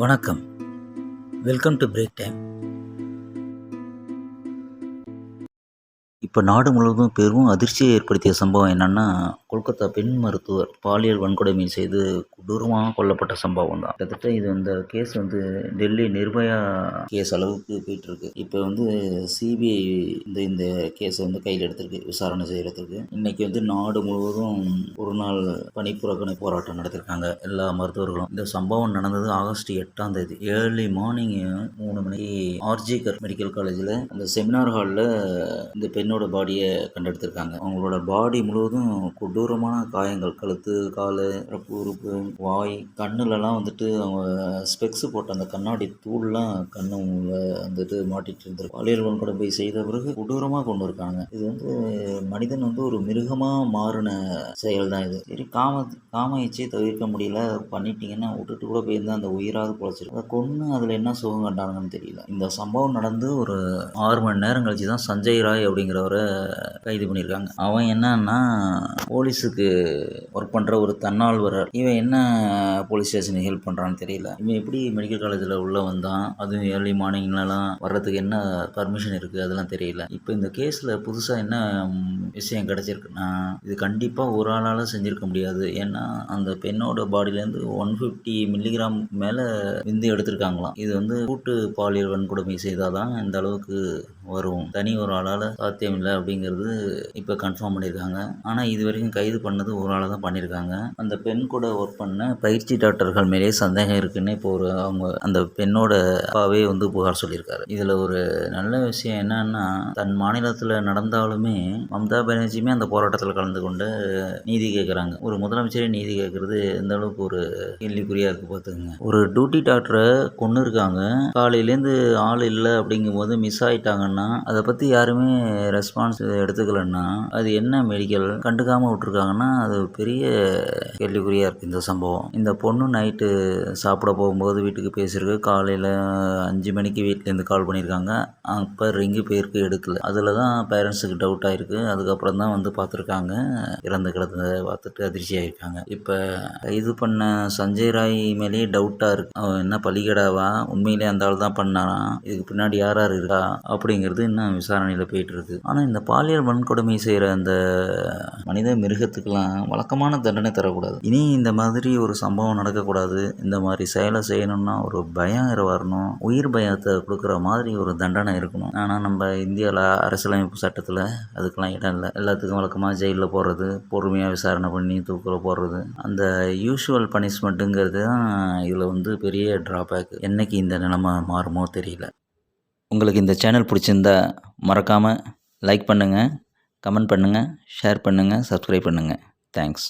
வணக்கம். Welcome to break time. இப்போ நாடு முழுவதும் பெரும் அதிர்ச்சியை ஏற்படுத்திய சம்பவம் என்னன்னா, கொல்கத்தா பெண் மருத்துவர் பாலியல் வன்கொடுமை செய்து கொடூரமாக கொல்லப்பட்ட சம்பவம் தான். கிட்டத்தட்ட இந்த கேஸ் டெல்லி நிர்பயா கேஸ் அளவுக்கு போயிட்டு இருக்கு. இப்போ சிபிஐ இந்த கேஸை கையில் எடுத்திருக்கு விசாரணை செய்யறதுக்கு. இன்னைக்கு நாடு முழுவதும் ஒரு நாள் பணிப்புறக்கணை போராட்டம் நடத்திருக்காங்க எல்லா மருத்துவர்களும். இந்த சம்பவம் நடந்தது ஆகஸ்ட் 8ஆம் தேதி ஏர்லி மார்னிங் 3 மணிக்கு ஆர்ஜிகர் மெடிக்கல் காலேஜில் அந்த செமினார் ஹாலில் இந்த பெண்ணோட பாடியை கண்டெடுத்திருக்காங்க. அவங்களோட பாடி முழுவதும் கொடூரமான காயங்கள், கழுத்து, கால், உறுப்பு, வாய், கண்ணுலலாம் அவங்க ஸ்பெக்ஸ் போட்ட அந்த கண்ணாடி தூள்லாம் கண்ணு மாட்டிட்டு இருந்திருக்கு. பாலியல் வன்கொடுமை செய்த பிறகு கொடூரமாக கொண்டு இருக்காங்க. இது மனிதன் ஒரு மிருகமாக மாறின செயல் தான் இது. சரி, காம இச்சையை தவிர்க்க முடியல, பண்ணிட்டீங்கன்னா விட்டுட்டு கூட போயிருந்தா அந்த உயிராது பொழைச்சிருக்கு. அதை கொன்று அதில் என்ன சுகம் கண்டாங்கன்னு தெரியல. இந்த சம்பவம் நடந்து ஒரு 6 மணி நேரம் கழிச்சு தான் சஞ்சய் ராய் அப்படிங்கிறவரை கைது பண்ணியிருக்காங்க. அவன் என்னன்னா போலீஸுக்கு ஒர்க் பண்ணுற ஒரு தன்னால்வரர். இவன் என்ன போலீஸ் ஸ்டேஷனுக்கு ஹெல்ப் பண்ணுறான்னு தெரியல. இவன் எப்படி மெடிக்கல் காலேஜில் உள்ள வந்தான், அதுவும் ஏர்லி மார்னிங்லலாம் வர்றதுக்கு என்ன பர்மிஷன் இருக்குது, அதெல்லாம் தெரியல. இப்போ இந்த கேஸில் புதுசாக என்ன விஷயம் கிடச்சிருக்குன்னா, இது கண்டிப்பாக ஒரு ஆளால் செஞ்சுருக்க முடியாது. ஏன்னா அந்த பெண்ணோட பாடியிலேருந்து 150 மில்லிகிராம் மேலே விந்து எடுத்திருக்காங்களாம். இது கூட்டு பாலியல் வன்கொடுமை செய்தால் தான் இந்த அளவுக்கு வரும், தனி ஒரு ஆளால் சாத்தியம் இல்லை அப்படிங்கிறது இப்போ கன்ஃபார்ம் பண்ணியிருக்காங்க. ஆனால் இது வரைக்கும் கைது பண்ணது ஒரு ஆளை தான் பண்ணியிருக்காங்க. அந்த பெண் கூட ஒர்க் பண்ண பயிற்சி டாக்டர்கள் மேலே சந்தேகம் இருக்குன்னு இப்போ அந்த பெண்ணோட அப்பாவே புகார் சொல்லியிருக்காரு. இதில் ஒரு நல்ல விஷயம் என்னன்னா, தன் மாநிலத்தில் நடந்தாலுமே மம்தா பானர்ஜியுமே அந்த போராட்டத்தில் கலந்து கொண்டு நீதி கேட்குறாங்க. ஒரு முதலமைச்சரே நீதி கேட்கறது எந்த அளவுக்கு ஒரு கேள்விக்குறியாக இருக்குது பார்த்துக்குங்க. ஒரு டியூட்டி டாக்டரை கொண்டு இருக்காங்க, காலையிலேருந்து ஆள் இல்லை அப்படிங்கும்போது மிஸ் ஆகிட்டாங்கன்னா அதை பற்றி யாருமே ரெஸ்பான்ஸ் எடுத்துக்கலன்னா அது என்ன மெடிக்கல் கண்டுக்காமல் விட்டுருக்காங்கன்னா அது பெரிய கேள்விக்குறியாக இருக்குது இந்த சம்பவம். இந்த பொண்ணு நைட்டு சாப்பிட போகும்போது வீட்டுக்கு பேசியிருக்கு. காலையில் 5 மணிக்கு வீட்டிலேருந்து கால் பண்ணியிருக்காங்க. அப்போ ரிங்கு போயிருக்கு, எடுக்கல. அதில் தான் பேரண்ட்ஸுக்கு டவுட் ஆகிருக்கு. அதுக்கப்புறம் தான் பார்த்துருக்காங்க, இறந்து கிடந்ததை பார்த்துட்டு அதிர்ச்சி ஆகிருக்காங்க. இப்போ இது பண்ண சஞ்சய் ராய் மேலேயே டவுட்டாக இருக்குது. அவன் என்ன பலிகடாவா, உண்மையிலே அந்த ஆள் தான் பண்ணானா, இதுக்கு பின்னாடி யார் யார் இருக்கா அப்படிங்கிறது இன்னும் விசாரணையில் போயிட்டு இருக்கு. ஆனால் இந்த பாலியல் வன்கொடுமை செய்கிற அந்த மனித மிருகத்துக்கெல்லாம் வழக்கமான தண்டனை தரக்கூடாது. இனி இந்த மாதிரி ஒரு சம்பவம் நடக்கக்கூடாது. இந்த மாதிரி செயலை செய்யணும்னா ஒரு பயம் வரணும், உயிர் பயத்தை கொடுக்குற மாதிரி ஒரு தண்டனை இருக்கணும். ஆனால் நம்ம இந்தியாவில் அரசியலமைப்பு சட்டத்தில் அதுக்கெல்லாம் இடம் இல்லை. எல்லாத்துக்கும் வழக்கமாக ஜெயிலில் போடுறது, பொறுமையாக விசாரணை பண்ணி தூக்கில் போடுறது, அந்த யூஷுவல் பனிஷ்மெண்ட்டுங்கிறது தான் இதில் பெரிய ட்ராபேக். என்னைக்கு இந்த நிலைமை மாறுமோ தெரியல. உங்களுக்கு இந்த சேனல் பிடிச்சிருந்தா மறக்காமல் லைக் பண்ணுங்கள், கமெண்ட் பண்ணுங்கள், ஷேர் பண்ணுங்கள், சப்ஸ்கிரைப் பண்ணுங்கள். தேங்க்ஸ்.